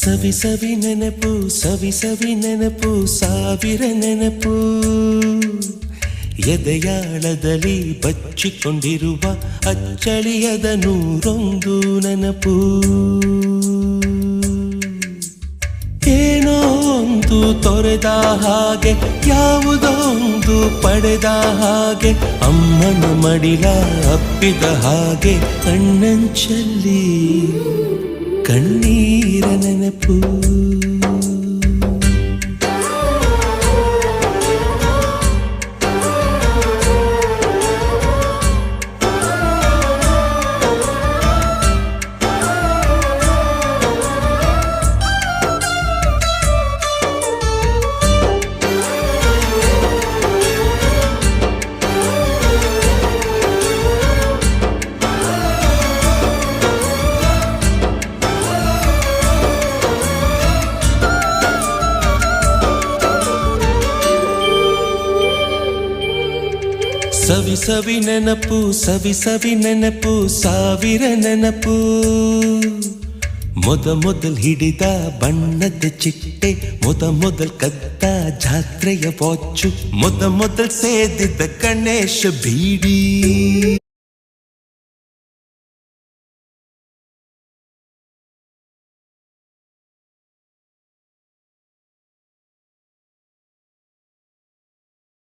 ಸವಿ ಸವಿ ನೆನಪು ಸವಿ ಸವಿ ನೆನಪು ಸಾವಿರ ನೆನಪು ಎದೆಯಾಳದಲ್ಲಿ ಬಚ್ಚಿಕೊಂಡಿರುವ ಅಚ್ಚಳಿಯದ ನೂರೊಂದು ನೆನಪು ಏನೋ ಒಂದು ತೊರೆದ ಹಾಗೆ ಯಾವುದೋ ಒಂದು ಪಡೆದ ಹಾಗೆ ಅಮ್ಮನ ಮಡಿಲ ಅಪ್ಪಿದ ಹಾಗೆ ಕಣ್ಣಂಚಲ್ಲಿ ಕಣ್ಣೀರ ನೆನಪು ಸವಿ ಸವಿ ನೆನಪು ಸವಿ ಸವಿ ನೆನಪು ಸಾವಿರ ನೆನಪು ಮೊದಲ್ ಹಿಡಿದ ಬಣ್ಣದ ಚಿಟ್ಟೆ ಮೊದಲ್ ಕದ್ದ ಜಾತ್ರೆಯ ವಾಚು ಮೊದಲ್ ಸೇದಿದ್ದ ಗಣೇಶ ಬೀಡಿ